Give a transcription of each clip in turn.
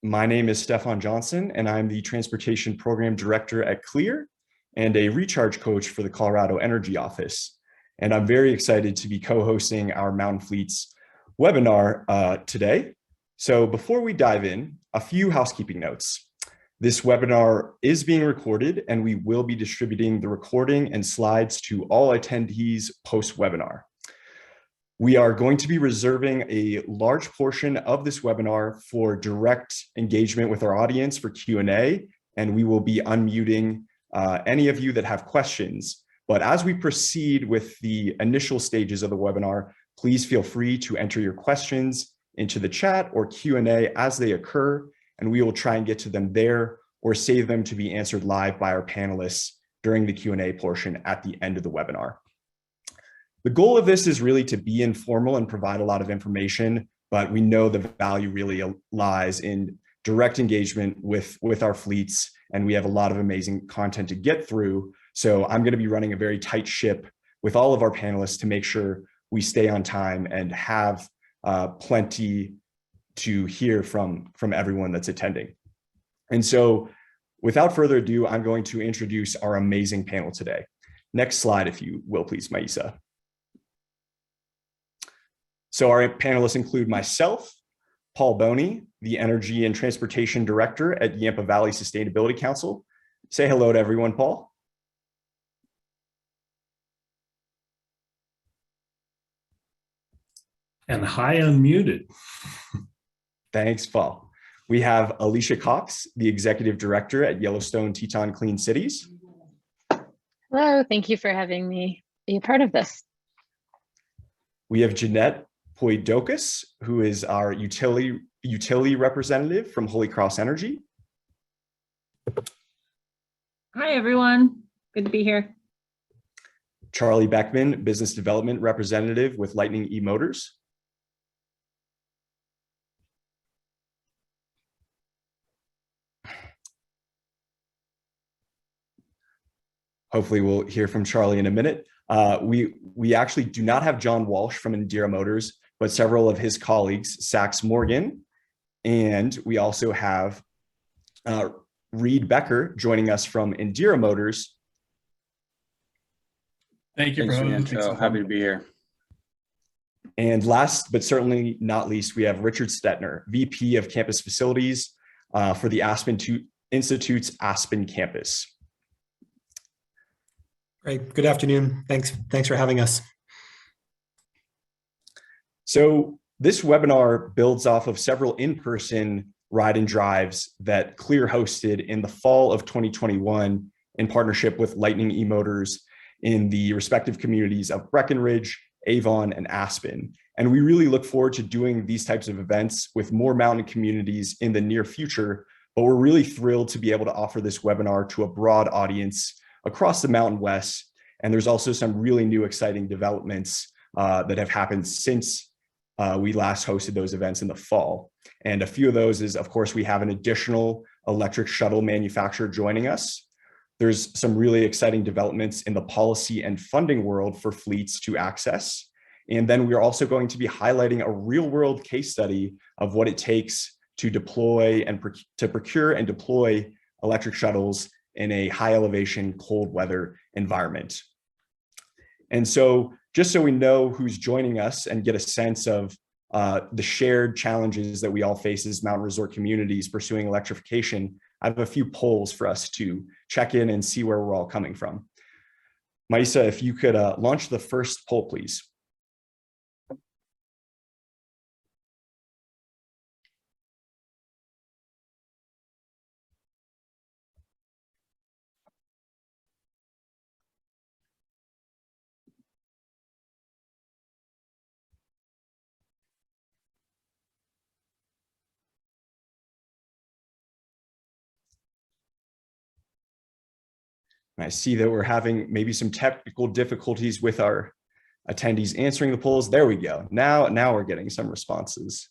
My name is Stefan Johnson, and I'm the Transportation Program Director at CLEAR and a recharge coach for the Colorado Energy Office. And I'm very excited to be co-hosting our Mountain Fleets webinar today. So before we dive in, a few housekeeping notes. This webinar is being recorded, and we will be distributing the recording and slides to all attendees post-webinar. We are going to be reserving a large portion of this webinar for direct engagement with our audience for Q&A, and we will be unmuting any of you that have questions. But as we proceed with the initial stages of the webinar, please feel free to enter your questions into the chat or Q&A as they occur, and we will try and get to them there or save them to be answered live by our panelists during the Q&A portion at the end of the webinar. The goal of this is really to be informal and provide a lot of information, but we know the value really lies in direct engagement with our fleets, and we have a lot of amazing content to get through. So I'm going to be running a very tight ship with all of our panelists to make sure we stay on time and have plenty to hear from everyone that's attending. And so without further ado, I'm going to introduce our amazing panel today. Next slide, if you will, please, Maisa. So our panelists include myself, Paul Boney, the Energy and Transportation Director at Yampa Valley Sustainability Council. Say hello to everyone, Paul. And hi, unmuted. Thanks, Paul. We have Alicia Cox, the Executive Director at Yellowstone Teton Clean Cities. Hello, thank you for having me be a part of this. We have Jeanette Poidokas, who is our utility representative from Holy Cross Energy. Hi, everyone. Good to be here. Charlie Beckman, business development representative with Lightning eMotors. Hopefully we'll hear from Charlie in a minute. We actually do not have John Walsh from Endera Motors, but several of his colleagues, Sachs Morgan, and we also have Reed Becker joining us from Endera Motors. Thank you. Thanks for the intro. Happy to be here. And last but certainly not least, we have Richard Stetner, VP of Campus Facilities for the Aspen Institute's Aspen campus. Great. Good afternoon. Thanks for having us. So this webinar builds off of several in-person ride and drives that CLEAR hosted in the fall of 2021 in partnership with Lightning eMotors in the respective communities of Breckenridge, Avon, and Aspen. And we really look forward to doing these types of events with more mountain communities in the near future, but we're really thrilled to be able to offer this webinar to a broad audience across the Mountain West. And there's also some really new exciting developments that have happened since we last hosted those events in the fall. And a few of those is, of course, we have an additional electric shuttle manufacturer joining us. There's some really exciting developments in the policy and funding world for fleets to access. And then we're also going to be highlighting a real world case study of what it takes to deploy and to procure and deploy electric shuttles in a high elevation, cold weather environment. And so just so we know who's joining us and get a sense of the shared challenges that we all face as mountain resort communities pursuing electrification, I have a few polls for us to check in and see where we're all coming from. Maisa, if you could launch the first poll, please. I see that we're having maybe some technical difficulties with our attendees answering the polls. There we go. Now we're getting some responses.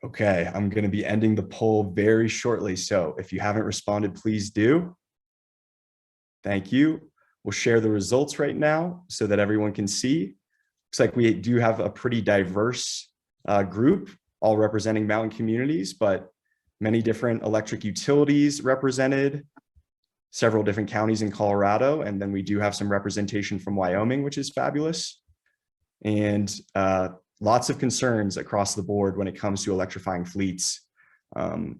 Okay, I'm going to be ending the poll very shortly. So if you haven't responded, please do. Thank you. We'll share the results right now so that everyone can see. Looks like we do have a pretty diverse group, all representing mountain communities, but many different electric utilities represented, several different counties in Colorado, and then we do have some representation from Wyoming, which is fabulous. And lots of concerns across the board when it comes to electrifying fleets,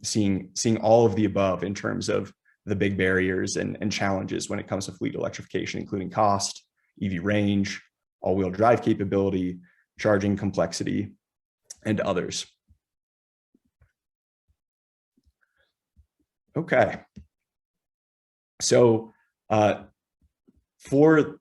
seeing all of the above in terms of the big barriers and challenges when it comes to fleet electrification, including cost, EV range, all-wheel drive capability, charging complexity, and others. Okay. So for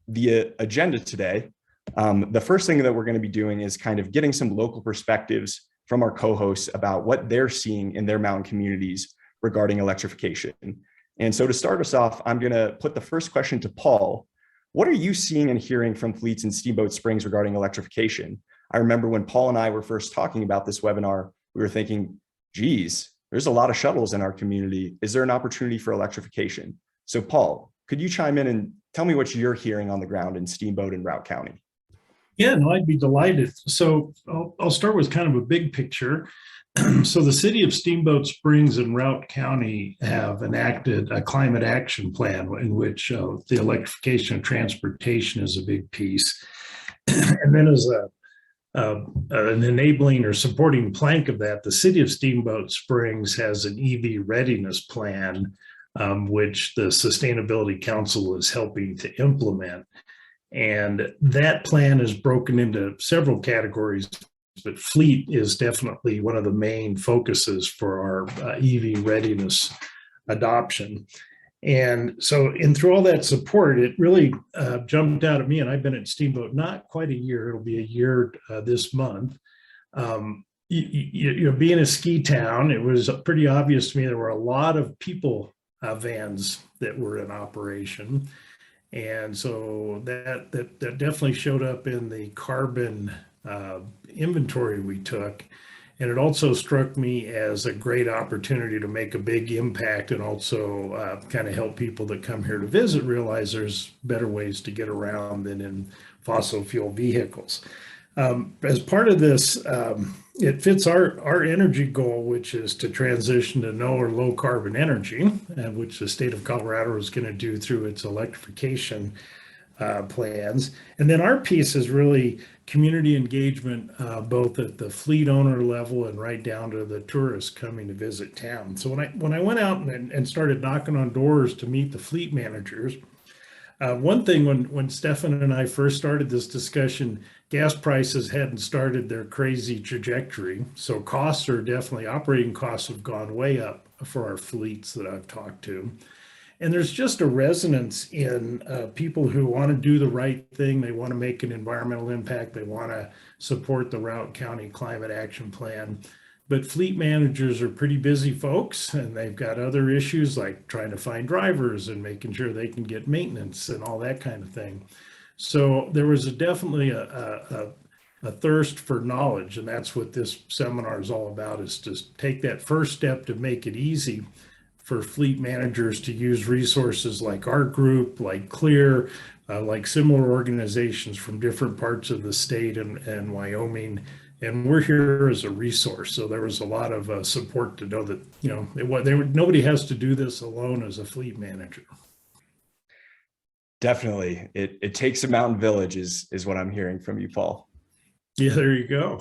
the agenda today, the first thing that we're going to be doing is kind of getting some local perspectives from our co-hosts about what they're seeing in their mountain communities regarding electrification. And so to start us off, I'm going to put the first question to Paul. What are you seeing and hearing from fleets in Steamboat Springs regarding electrification? I remember when Paul and I were first talking about this webinar, we were thinking, geez, there's a lot of shuttles in our community. Is there an opportunity for electrification? So Paul, could you chime in and tell me what you're hearing on the ground in Steamboat and Routt County? Yeah, no, I'd be delighted. So I'll start with kind of a big picture. So the city of Steamboat Springs and Routt County have enacted a climate action plan in which the electrification of transportation is a big piece. And then as an enabling or supporting plank of that, the city of Steamboat Springs has an EV readiness plan, which the Sustainability Council is helping to implement. And that plan is broken into several categories, but fleet is definitely one of the main focuses for our EV readiness adoption. And so, through all that support, it really jumped out at me, and I've been at Steamboat not quite a year, it'll be a year this month. Being a ski town, it was pretty obvious to me there were a lot of people vans that were in operation. And so that definitely showed up in the carbon inventory we took. And it also struck me as a great opportunity to make a big impact and also kind of help people that come here to visit realize there's better ways to get around than in fossil fuel vehicles. As part of this, it fits our energy goal, which is to transition to no or low carbon energy, which the state of Colorado is going to do through its electrification plans. And then our piece is really community engagement, both at the fleet owner level and right down to the tourists coming to visit town. So when I went out and started knocking on doors to meet the fleet managers, one thing when Stefan and I first started this discussion, gas prices hadn't started their crazy trajectory. So operating costs have gone way up for our fleets that I've talked to. And there's just a resonance in people who want to do the right thing. They want to make an environmental impact. They want to support the Routt County Climate Action Plan. But fleet managers are pretty busy folks, and they've got other issues like trying to find drivers and making sure they can get maintenance and all that kind of thing. So there was definitely a thirst for knowledge, and that's what this seminar is all about, is to take that first step to make it easy for fleet managers to use resources like our group, like Clear, like similar organizations from different parts of the state and Wyoming. And we're here as a resource. So there was a lot of support to know that, nobody has to do this alone as a fleet manager. Definitely. It takes a mountain village is what I'm hearing from you, Paul. Yeah, there you go.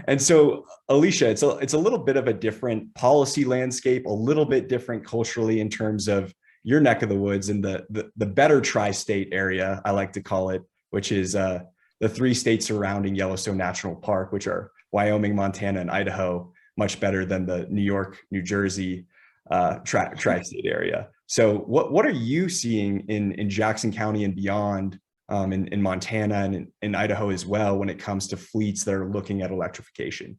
And so, Alicia, it's a little bit of a different policy landscape, a little bit different culturally in terms of your neck of the woods and the better tri-state area, I like to call it, which is the 3 states surrounding Yellowstone National Park, which are Wyoming, Montana, and Idaho, much better than the New York, New Jersey tri-state area. So what are you seeing in Jackson County and beyond, in Montana and in Idaho as well, when it comes to fleets that are looking at electrification?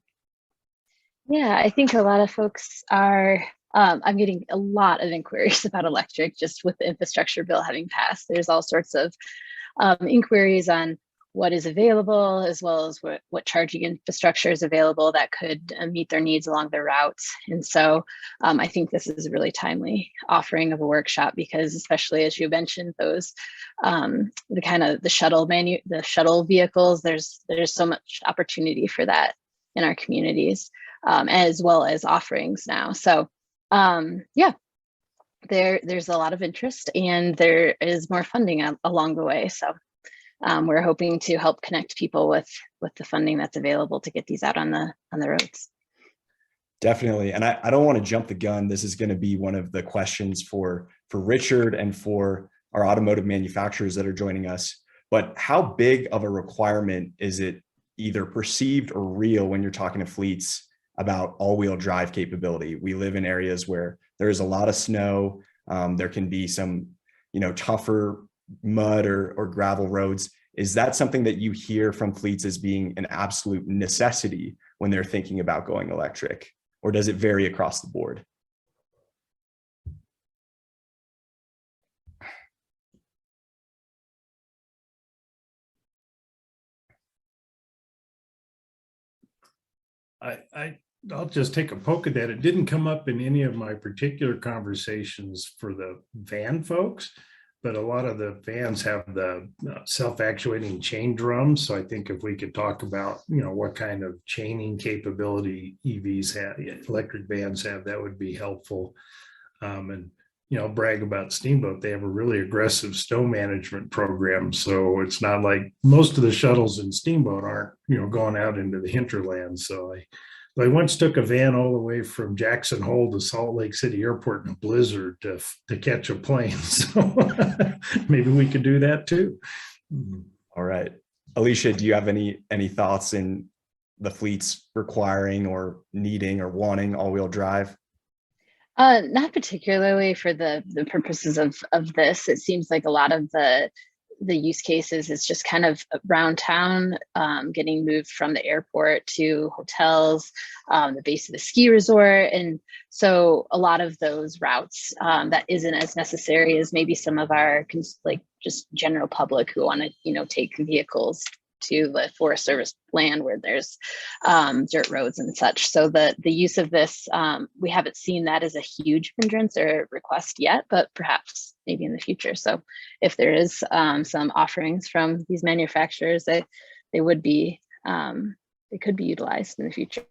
Yeah, I think a lot of folks are, I'm getting a lot of inquiries about electric just with the infrastructure bill having passed. There's all sorts of inquiries on what is available, as well as what charging infrastructure is available that could meet their needs along their routes. And so I think this is a really timely offering of a workshop, because especially as you mentioned, those the shuttle vehicles, there's so much opportunity for that in our communities, as well as offerings now. So yeah, there's a lot of interest, and there is more funding along the way. So we're hoping to help connect people with the funding that's available to get these out on the roads. Definitely. And I don't want to jump the gun. This is going to be one of the questions for Richard and for our automotive manufacturers that are joining us. But how big of a requirement is it, either perceived or real, when you're talking to fleets about all-wheel drive capability? We live in areas where there is a lot of snow. There can be some, tougher mud or gravel roads. Is that something that you hear from fleets as being an absolute necessity when they're thinking about going electric, or does it vary across the board? I'll just take a poke at that. It didn't come up in any of my particular conversations for the van folks, but a lot of the vans have the self-actuating chain drums. So I think if we could talk about, what kind of chaining capability EVs have, electric vans have, that would be helpful. And brag about Steamboat. They have a really aggressive snow management program. So it's not like most of the shuttles in Steamboat aren't, going out into the hinterland. So I once took a van all the way from Jackson Hole to Salt Lake City Airport in a blizzard to catch a plane. So maybe we could do that too. All right. Alicia, do you have any thoughts in the fleets requiring or needing or wanting all-wheel drive? Not particularly for the purposes of this. It seems like a lot of the use cases is just kind of around town, getting moved from the airport to hotels, the base of the ski resort. And so a lot of those routes that isn't as necessary as maybe some of our just general public who want to, take vehicles to the Forest Service land where there's dirt roads and such. So the use of this, we haven't seen that as a huge hindrance or request yet, but perhaps maybe in the future. So if there is some offerings from these manufacturers, they could be utilized in the future.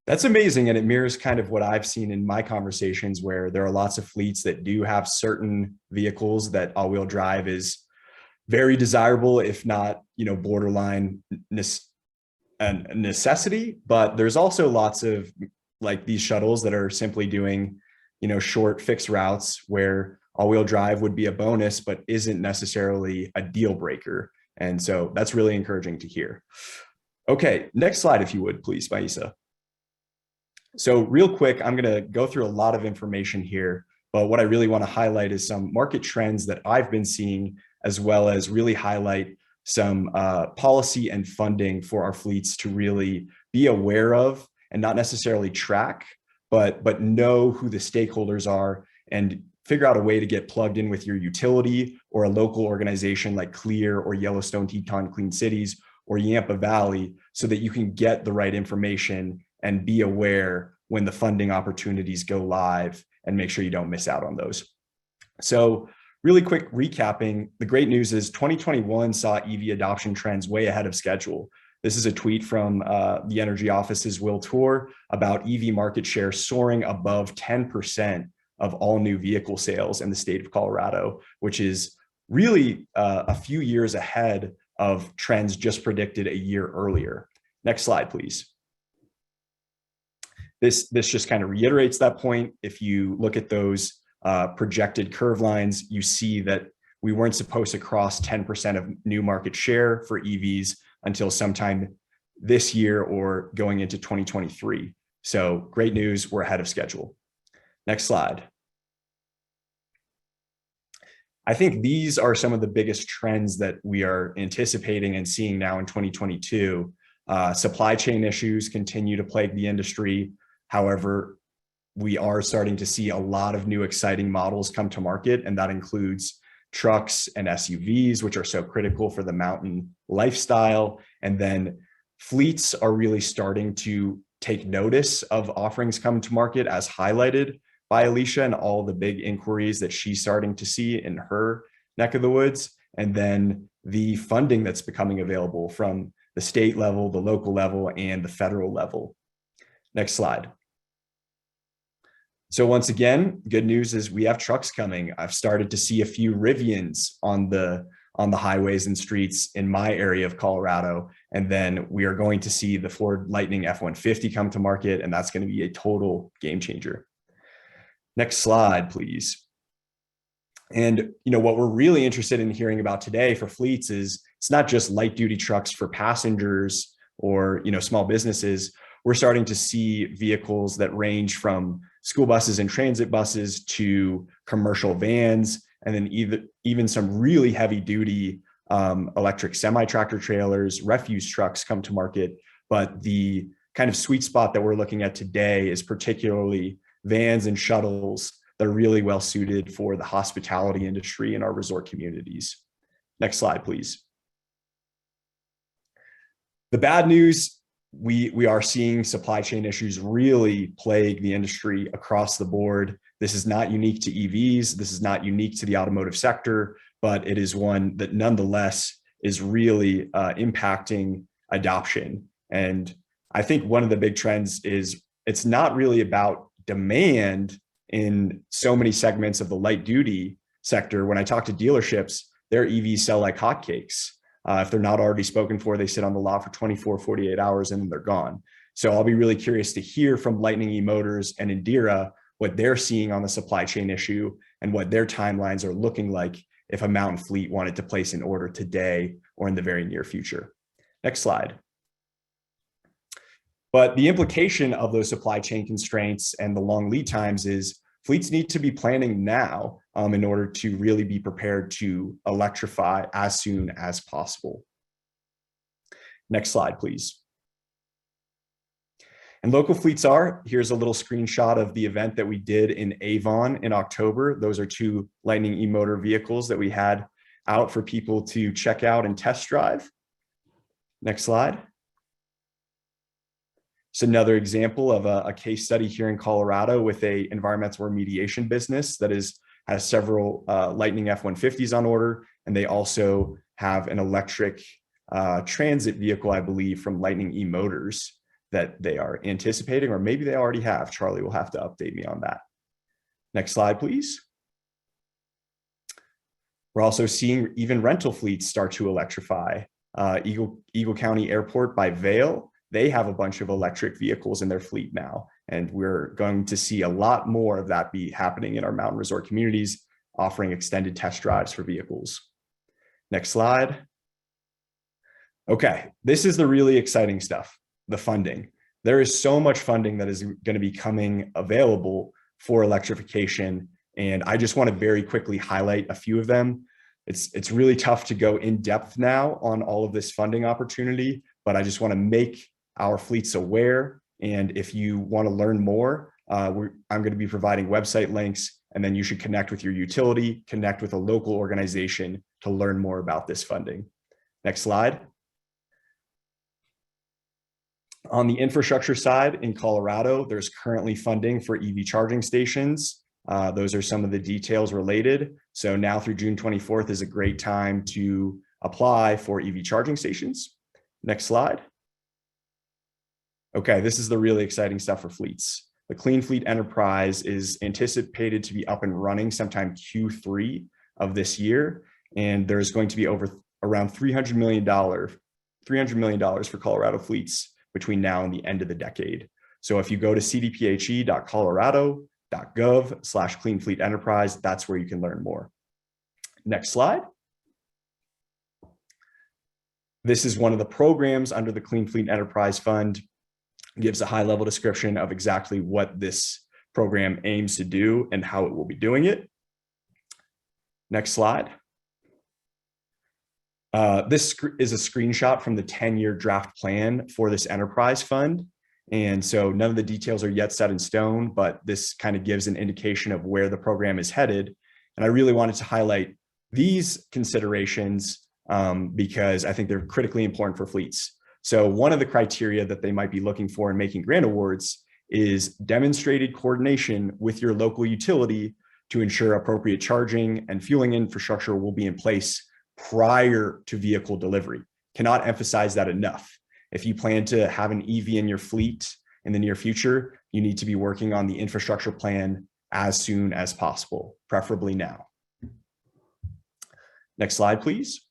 That's amazing. And it mirrors kind of what I've seen in my conversations, where there are lots of fleets that do have certain vehicles that all-wheel drive is very desirable, if not, borderline necessity. But there's also lots of like these shuttles that are simply doing, short fixed routes where all-wheel drive would be a bonus, but isn't necessarily a deal breaker. And so that's really encouraging to hear. Okay, next slide, if you would, please, Maisa. So real quick, I'm going to go through a lot of information here, but what I really want to highlight is some market trends that I've been seeing, as well as really highlight some policy and funding for our fleets to really be aware of and not necessarily track, but know who the stakeholders are and figure out a way to get plugged in with your utility or a local organization like Clear or Yellowstone Teton Clean Cities or Yampa Valley, so that you can get the right information and be aware when the funding opportunities go live and make sure you don't miss out on those. So really quick recapping, the great news is 2021 saw EV adoption trends way ahead of schedule. This is a tweet from the Energy Office's Will Tour about EV market share soaring above 10% of all new vehicle sales in the state of Colorado, which is really a few years ahead of trends just predicted a year earlier. Next slide, please. This just kind of reiterates that point. If you look at those projected curve lines, you see that we weren't supposed to cross 10% of new market share for EVs until sometime this year or going into 2023. So great news, we're ahead of schedule. Next slide. I think these are some of the biggest trends that we are anticipating and seeing now in 2022. Supply chain issues continue to plague the industry. However, we are starting to see a lot of new exciting models come to market, and that includes trucks and SUVs, which are so critical for the mountain lifestyle. And then fleets are really starting to take notice of offerings come to market, as highlighted by Alicia and all the big inquiries that she's starting to see in her neck of the woods. And then the funding that's becoming available from the state level, the local level, and the federal level. Next slide. So once again, good news is we have trucks coming. I've started to see a few Rivians on the highways and streets in my area of Colorado. And then we are going to see the Ford Lightning F-150 come to market, and that's going to be a total game changer. Next slide, please. And what we're really interested in hearing about today for fleets is it's not just light duty trucks for passengers or small businesses. We're starting to see vehicles that range from school buses and transit buses to commercial vans, and then even some really heavy duty electric semi-tractor trailers, refuse trucks come to market. But the kind of sweet spot that we're looking at today is particularly vans and shuttles that are really well suited for the hospitality industry in our resort communities. Next slide, please. The bad news, we are seeing supply chain issues really plague the industry across the board. This is not unique to EVs. This is not unique to the automotive sector, but it is one that nonetheless is really impacting adoption. And I think one of the big trends is it's not really about demand in so many segments of the light duty sector. When I talk to dealerships, their EVs sell like hotcakes. If they're not already spoken for, they sit on the lot for 24, 48 hours and then they're gone. So I'll be really curious to hear from Lightning eMotors and Endera what they're seeing on the supply chain issue and what their timelines are looking like if a mountain fleet wanted to place an order today or in the very near future. Next slide. But the implication of those supply chain constraints and the long lead times is fleets need to be planning now in order to really be prepared to electrify as soon as possible. Next slide, please. And local fleets are, here's a little screenshot of the event that we did in Avon in October. Those are two Lightning eMotor vehicles that we had out for people to check out and test drive. Next slide. It's another example of a case study here in Colorado with a environmental remediation business that has several Lightning F-150s on order, and they also have an electric transit vehicle, I believe, from Lightning eMotors that they are anticipating, or maybe they already have. Charlie will have to update me on that. Next slide, please. We're also seeing even rental fleets start to electrify. Eagle County Airport by Vail, they have a bunch of electric vehicles in their fleet now, and we're going to see a lot more of that be happening in our mountain resort communities, offering extended test drives for vehicles. Next slide. Okay, this is the really exciting stuff, the funding. There is so much funding that is going to be coming available for electrification, and I just want to very quickly highlight a few of them. It's really tough to go in depth now on all of this funding opportunity, but I just want to make our fleets aware. And if you want to learn more, I'm going to be providing website links, and then you should connect with your utility, connect with a local organization to learn more about this funding. Next slide. On the infrastructure side in Colorado, there's currently funding for EV charging stations. Those are some of the details related. So now through June 24th is a great time to apply for EV charging stations. Next slide. Okay, this is the really exciting stuff for fleets. The Clean Fleet Enterprise is anticipated to be up and running sometime Q3 of this year. And there's going to be around $300 million for Colorado fleets between now and the end of the decade. So if you go to cdphe.colorado.gov/Clean Fleet Enterprise, that's where you can learn more. Next slide. This is one of the programs under the Clean Fleet Enterprise Fund. It gives a high-level description of exactly what this program aims to do and how it will be doing it. Next slide. This is a screenshot from the 10-year draft plan for this enterprise fund. And so none of the details are yet set in stone, but this kind of gives an indication of where the program is headed. And I really wanted to highlight these considerations because I think they're critically important for fleets. So one of the criteria that they might be looking for in making grant awards is demonstrated coordination with your local utility to ensure appropriate charging and fueling infrastructure will be in place prior to vehicle delivery. Cannot emphasize that enough. If you plan to have an EV in your fleet in the near future, you need to be working on the infrastructure plan as soon as possible, preferably now. Next slide, please.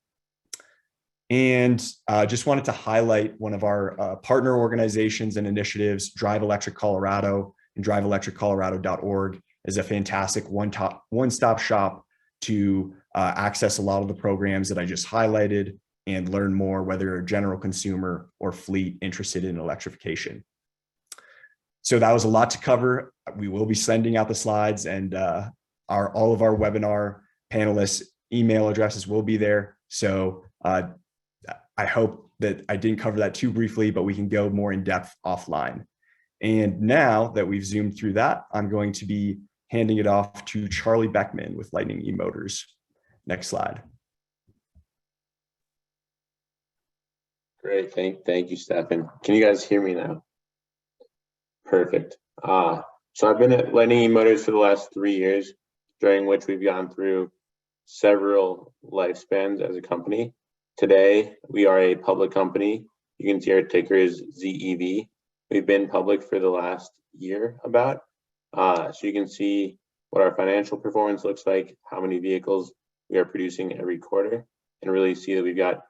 And just wanted to highlight one of our partner organizations and initiatives, Drive Electric Colorado, and driveelectriccolorado.org is a fantastic one-stop shop to access a lot of the programs that I just highlighted and learn more, whether you're a general consumer or fleet interested in electrification. So that was a lot to cover. We will be sending out the slides, and all of our webinar panelists' email addresses will be there. So I hope that I didn't cover that too briefly, but we can go more in depth offline. And now that we've zoomed through that, I'm going to be handing it off to Charlie Beckman with Lightning eMotors. Next slide. Great, thank you, Stefan. Can you guys hear me now? Perfect. So I've been at Lightning eMotors for the last 3 years, during which we've gone through several lifespans as a company. Today, we are a public company. You can see our ticker is ZEV. We've been public for the last year about. So you can see what our financial performance looks like, how many vehicles we are producing every quarter, and really see that we've got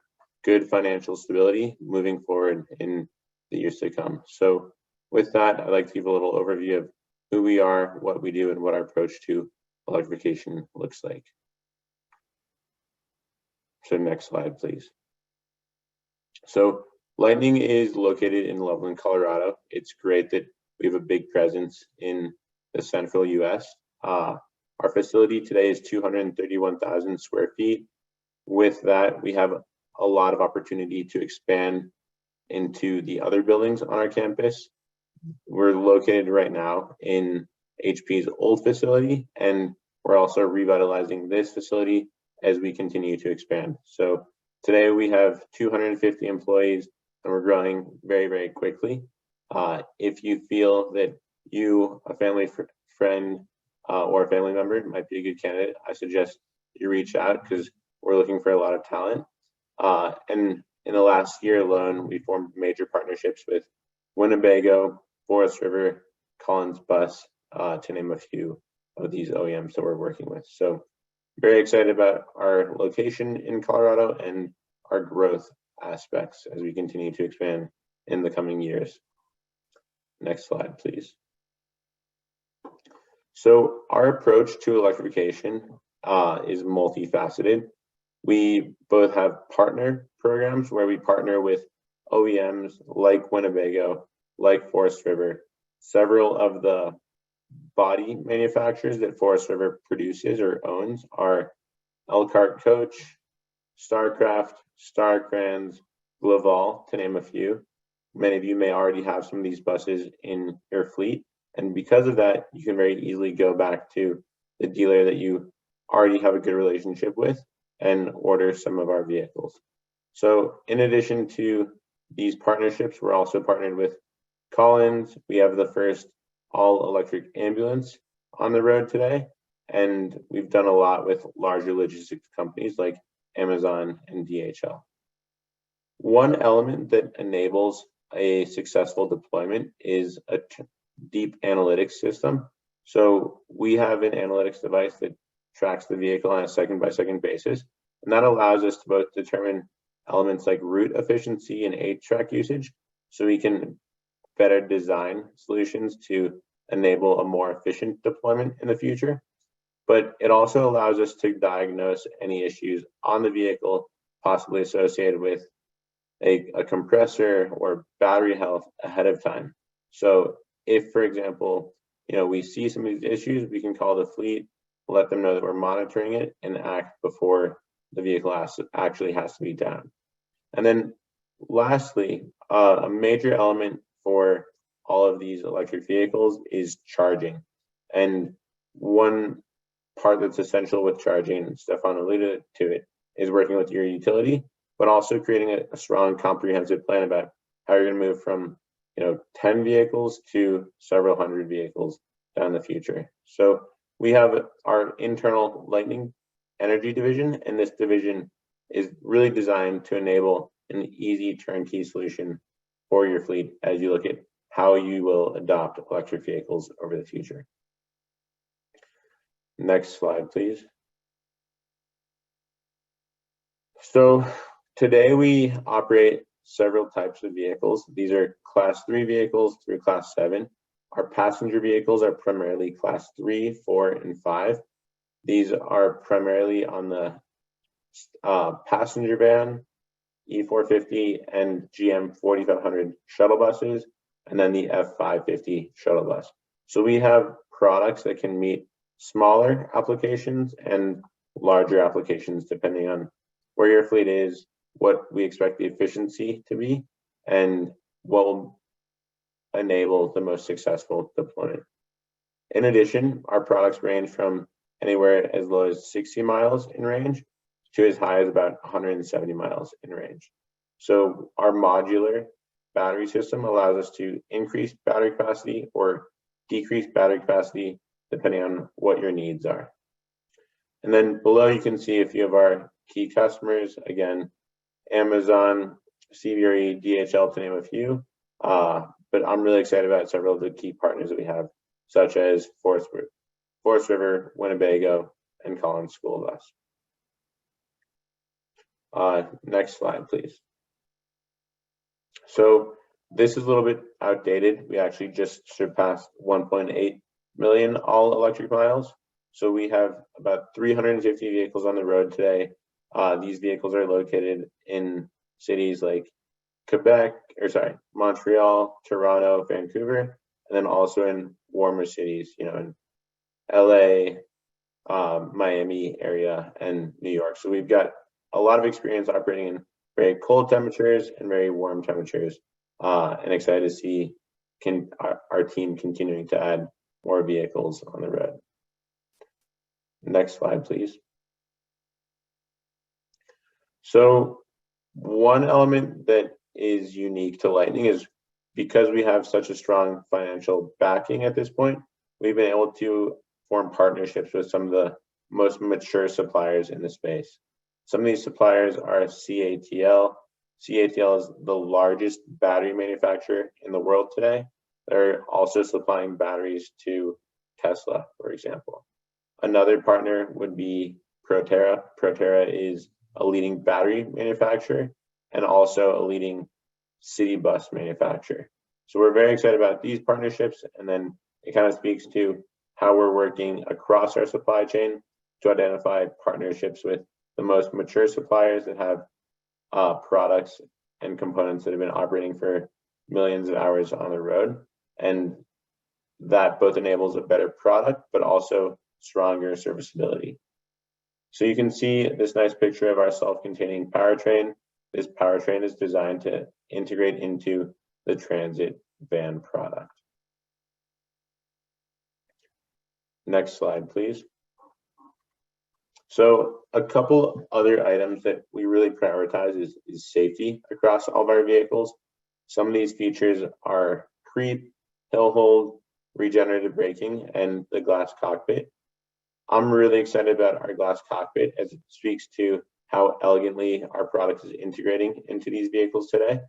good financial stability moving forward in the years to come. So with that, I'd like to give a little overview of who we are, what we do, and what our approach to electrification looks like. So next slide, please. So Lightning is located in Loveland, Colorado. It's great that we have a big presence in the central US. Our facility today is 231,000 square feet. With that, we have a lot of opportunity to expand into the other buildings on our campus. We're located right now in HP's old facility, and we're also revitalizing this facility as we continue to expand. So today we have 250 employees, and we're growing very, very quickly. If you feel that you, a family friend, or a family member might be a good candidate, I suggest you reach out because we're looking for a lot of talent. And in the last year alone, we formed major partnerships with Winnebago, Forest River, Collins Bus, to name a few of these OEMs that we're working with. So very excited about our location in Colorado and our growth aspects as we continue to expand in the coming years. Next slide, please. So our approach to electrification is multifaceted. We both have partner programs where we partner with OEMs like Winnebago, like Forest River, several of the body manufacturers that Forest River produces or owns are Elkhart Coach, Starcraft, Starcrans, Laval, to name a few. Many of you may already have some of these buses in your fleet. And because of that, you can very easily go back to the dealer that you already have a good relationship with and order some of our vehicles. So in addition to these partnerships, we're also partnered with Collins. We have the first all-electric ambulance on the road today, and we've done a lot with larger logistics companies like Amazon and DHL. One element that enables a successful deployment is a deep analytics system. So we have an analytics device that tracks the vehicle on a second-by-second basis, and that allows us to both determine elements like route efficiency and track usage, so we can better design solutions to enable a more efficient deployment in the future. But it also allows us to diagnose any issues on the vehicle possibly associated with a compressor or battery health ahead of time. So if, for example, we see some of these issues, we can call the fleet, let them know that we're monitoring it, and act before the vehicle actually has to be down. And then lastly, a major element for all of these electric vehicles is charging. And one part that's essential with charging, and Stefan alluded to it, is working with your utility, but also creating a strong comprehensive plan about how you're going to move from 10 vehicles to several hundred vehicles down the future. So we have our internal Lightning Energy division, and this division is really designed to enable an easy turnkey solution for your fleet as you look at how you will adopt electric vehicles over the future. Next slide, please. So today we operate several types of vehicles. These are class 3 vehicles through class 7. Our passenger vehicles are primarily class 3, 4, and 5. These are primarily on the passenger van, E450, and GM 4500 shuttle buses, and then the F550 shuttle bus. So we have products that can meet smaller applications and larger applications depending on where your fleet is, what we expect the efficiency to be, and what will enable the most successful deployment. In addition, our products range from anywhere as low as 60 miles in range to as high as about 170 miles in range. So our modular battery system allows us to increase battery capacity or decrease battery capacity depending on what your needs are. And then below you can see a few of our key customers, again, Amazon, CBRE, DHL, to name a few. But I'm really excited about several of the key partners that we have, such as Forest River, Winnebago, and Collins School Bus. Next slide, please. So this is a little bit outdated. We actually just surpassed 1.8 million all electric miles. So we have about 350 vehicles on the road today. These vehicles are located in cities like Montreal, Toronto, Vancouver, and then also in warmer cities, in LA, Miami area, and New York. So we've got a lot of experience operating in very cold temperatures and very warm temperatures, and excited to see our team continuing to add more vehicles on the road. Next slide, please. So one element that is unique to Lightning is because we have such a strong financial backing at this point, we've been able to form partnerships with some of the most mature suppliers in the space. Some of these suppliers are CATL. CATL is the largest battery manufacturer in the world today. They're also supplying batteries to Tesla, for example. Another partner would be Proterra. Proterra is a leading battery manufacturer and also a leading city bus manufacturer. So we're very excited about these partnerships, and then it kind of speaks to how we're working across our supply chain to identify partnerships with the most mature suppliers that have products and components that have been operating for millions of hours on the road. And that both enables a better product, but also stronger serviceability. So you can see this nice picture of our self-containing powertrain. This powertrain is designed to integrate into the transit van product. Next slide, please. So a couple other items that we really prioritize is safety across all of our vehicles. Some of these features are creep, hill hold, regenerative braking, and the glass cockpit. I'm really excited about our glass cockpit as it speaks to how elegantly our product is integrating into these vehicles today.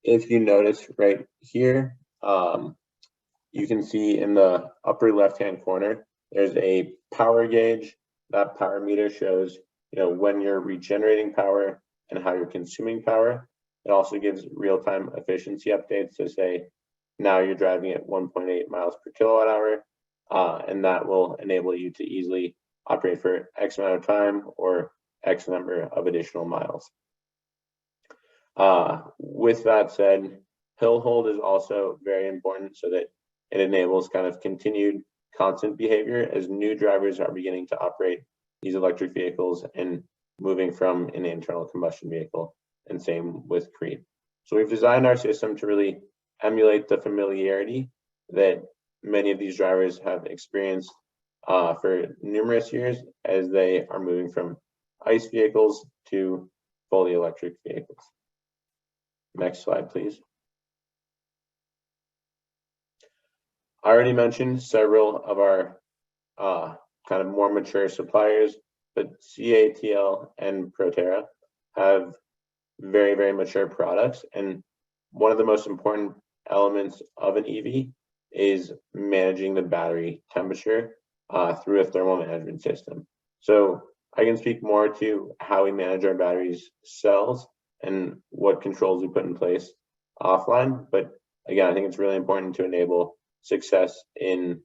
If you notice right here, you can see in the upper left-hand corner, there's a power gauge. That power meter shows, when you're regenerating power and how you're consuming power. It also gives real-time efficiency updates to say, now you're driving at 1.8 miles per kilowatt hour, and that will enable you to easily operate for X amount of time or X number of additional miles. With that said, hill hold is also very important so that it enables kind of continued constant behavior as new drivers are beginning to operate these electric vehicles and moving from an internal combustion vehicle, and same with creep. So we've designed our system to really emulate the familiarity that many of these drivers have experienced for numerous years as they are moving from ICE vehicles to fully electric vehicles. Next slide, please. I already mentioned several of our kind of more mature suppliers, but CATL and Proterra have very, very mature products. And one of the most important elements of an EV is managing the battery temperature through a thermal management system. So I can speak more to how we manage our batteries cells and what controls we put in place offline. But again, I think it's really important to enable success in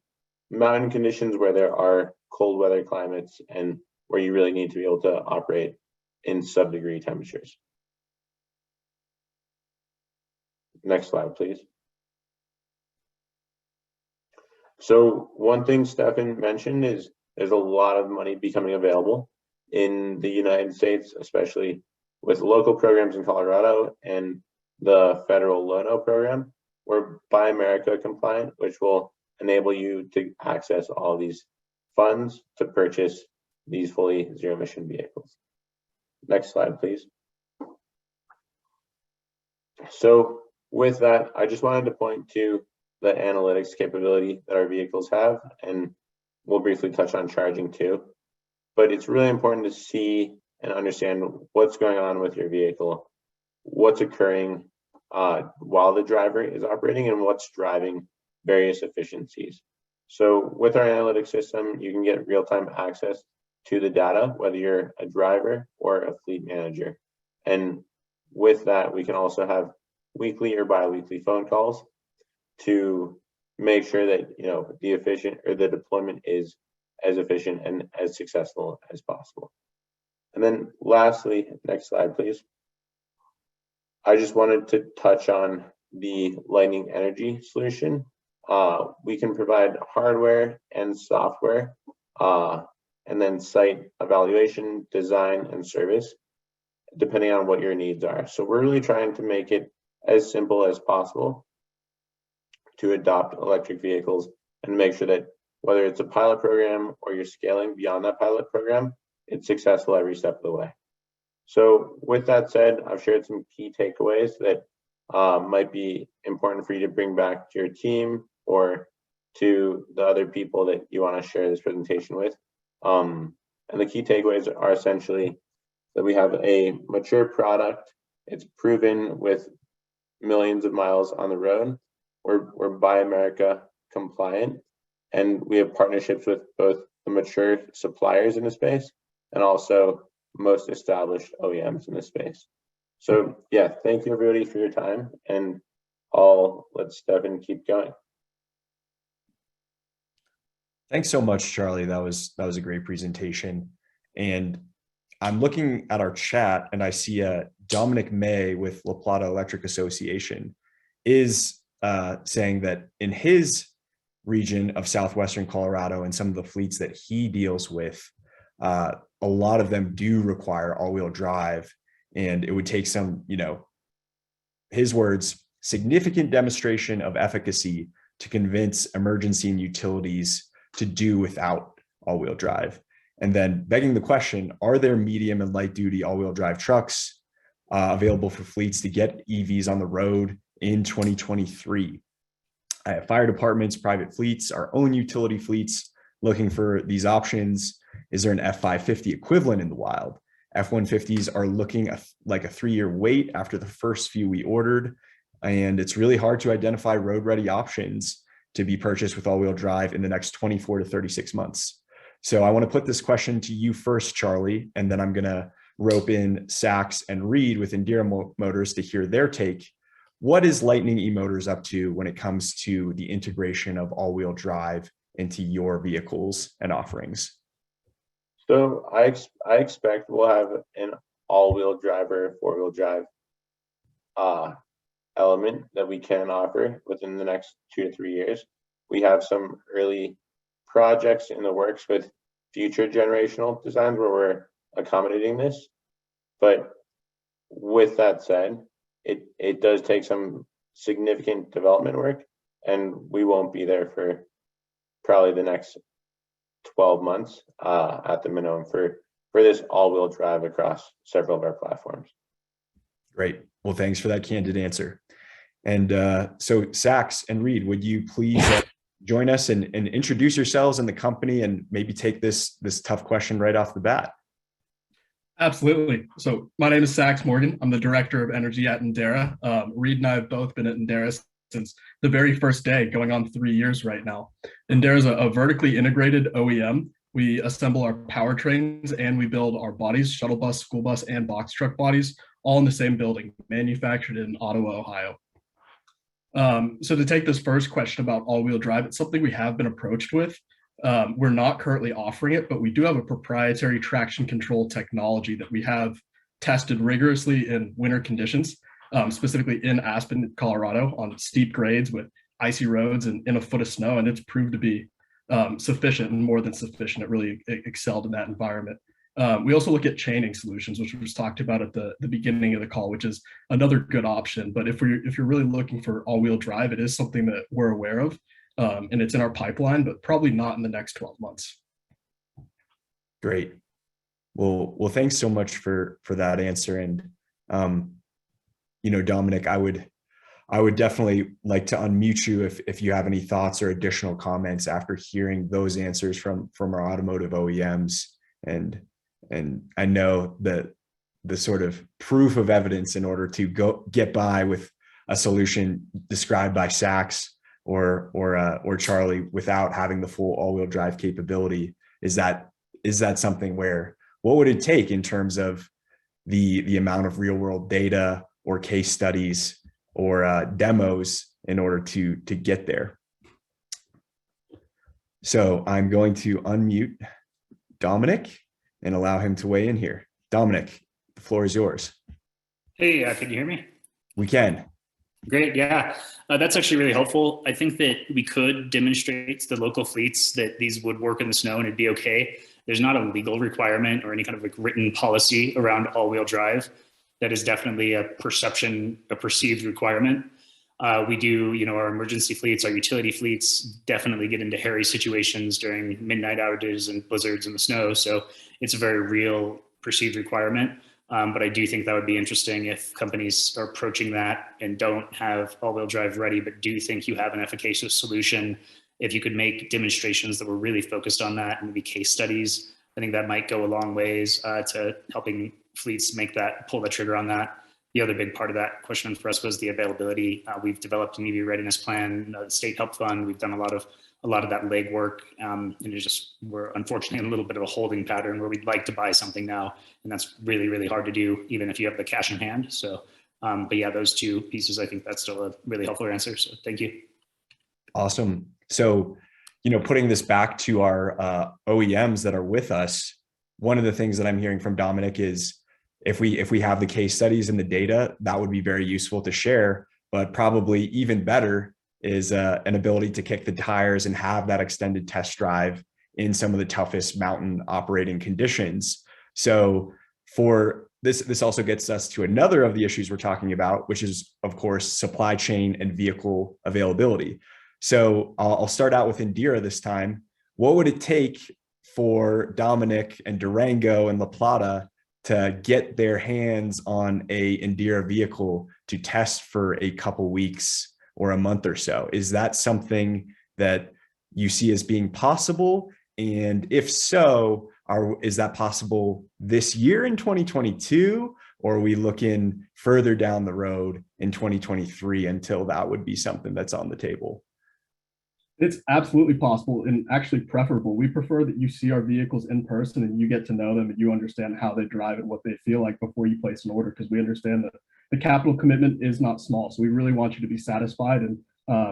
mountain conditions where there are cold weather climates and where you really need to be able to operate in sub-degree temperatures. Next slide, please. So one thing Stefan mentioned is there's a lot of money becoming available in the United States, especially with local programs in Colorado and the federal Lono program. We're Buy America compliant, which will enable you to access all these funds to purchase these fully zero emission vehicles. Next slide, please. So with that, I just wanted to point to the analytics capability that our vehicles have, and we'll briefly touch on charging too. But it's really important to see and understand what's going on with your vehicle, what's occurring while the driver is operating, and what's driving various efficiencies. So with our analytics system, you can get real-time access to the data, whether you're a driver or a fleet manager. And with that, we can also have weekly or bi-weekly phone calls to make sure that the deployment is as efficient and as successful as possible. And then lastly, next slide, please. I just wanted to touch on the Lightning Energy solution. We can provide hardware and software, and then site evaluation, design, and service, depending on what your needs are. So we're really trying to make it as simple as possible to adopt electric vehicles and make sure that whether it's a pilot program or you're scaling beyond that pilot program, it's successful every step of the way. So with that said, I've shared some key takeaways that might be important for you to bring back to your team or to the other people that you want to share this presentation with. And the key takeaways are essentially that we have a mature product. It's proven with millions of miles on the road. We're Buy America compliant, and we have partnerships with both the mature suppliers in the space and also most established OEMs in this space. So yeah, thank you everybody for your time, and I'll let Stefan keep going. Thanks so much, Charlie. That was a great presentation. And I'm looking at our chat and I see Dominic May with La Plata Electric Association is saying that in his region of southwestern Colorado and some of the fleets that he deals with, a lot of them do require all-wheel drive, and it would take some, his words, significant demonstration of efficacy to convince emergency and utilities to do without all-wheel drive. And then begging the question, are there medium and light duty all-wheel drive trucks available for fleets to get EVs on the road in 2023? Fire departments, private fleets, our own utility fleets looking for these options. Is there an F550 equivalent in the wild? F150s are looking like a 3-year wait after the first few we ordered. And it's really hard to identify road-ready options to be purchased with all-wheel drive in the next 24 to 36 months. So I want to put this question to you first, Charlie, and then I'm going to rope in Sachs and Reed with Endera Motors to hear their take. What is Lightning eMotors up to when it comes to the integration of all-wheel drive into your vehicles and offerings? So I expect we'll have an all-wheel drive or four-wheel drive element that we can offer within the next 2 to 3 years. We have some early projects in the works with future generational designs where we're accommodating this. But with that said, it does take some significant development work, and we won't be there for probably the next 12 months at the minimum for this all-wheel drive across several of our platforms. Great. Well, thanks for that candid answer. And so Sax and Reed, would you please join us and introduce yourselves and the company and maybe take this tough question right off the bat? Absolutely. So my name is Sax Morgan. I'm the Director of Energy at Endera. Reed and I have both been at Endera since the very first day, going on 3 years right now. Endera is a vertically integrated OEM. We assemble our powertrains and we build our bodies, shuttle bus, school bus, and box truck bodies, all in the same building, manufactured in Ottawa, Ohio. So to take this first question about all-wheel drive, it's something we have been approached with. We're not currently offering it, but we do have a proprietary traction control technology that we have tested rigorously in winter conditions, specifically in Aspen, Colorado, on steep grades with icy roads and in a foot of snow, and it's proved to be sufficient and more than sufficient. It really excelled in that environment. We also look at chaining solutions, which was talked about at the beginning of the call, which is another good option. But if you're really looking for all-wheel drive, it is something that we're aware of, and it's in our pipeline, but probably not in the next 12 months. Great. Well, thanks so much for that answer. And Dominic, I would definitely like to unmute you if you have any thoughts or additional comments after hearing those answers from our automotive OEMs. And I know that the sort of proof of evidence in order to get by with a solution described by Sax or Charlie without having the full all-wheel drive capability is that something where, what would it take in terms of the amount of real world data or case studies or demos in order to get there? So I'm going to unmute Dominic and allow him to weigh in here. Dominic, the floor is yours. Hey, can you hear me? We can. Great, yeah. That's actually really helpful. I think that we could demonstrate to the local fleets that these would work in the snow and it'd be okay. There's not a legal requirement or any kind of like written policy around all-wheel drive. That is definitely a perceived requirement. We do, our emergency fleets, our utility fleets definitely get into hairy situations during midnight outages and blizzards in the snow. So it's a very real perceived requirement. But I do think that would be interesting if companies are approaching that and don't have all-wheel drive ready, but do think you have an efficacious solution. If you could make demonstrations that were really focused on that and maybe case studies, I think that might go a long ways to helping fleets pull the trigger on that. The other big part of that question for us was the availability. We've developed an EV readiness plan, the state help fund. We've done a lot of that legwork, and we're unfortunately in a little bit of a holding pattern where we'd like to buy something now, and that's really, really hard to do, even if you have the cash in hand. So, but yeah, those two pieces, I think that's still a really helpful answer. So thank you. Awesome. So, putting this back to our OEMs that are with us, one of the things that I'm hearing from Dominic is if we have the case studies and the data, that would be very useful to share, but probably even better is an ability to kick the tires and have that extended test drive in some of the toughest mountain operating conditions. So for this also gets us to another of the issues we're talking about, which is, of course, supply chain and vehicle availability. So I'll start out with Endera this time. What would it take for Dominic and Durango and La Plata to get their hands on a Endera vehicle to test for a couple weeks or a month or so? Is that something that you see as being possible? And if so, is that possible this year in 2022, or are we looking further down the road in 2023 until that would be something that's on the table? It's absolutely possible and actually preferable. We prefer that you see our vehicles in person and you get to know them and you understand how they drive and what they feel like before you place an order, because we understand that the capital commitment is not small. So we really want you to be satisfied and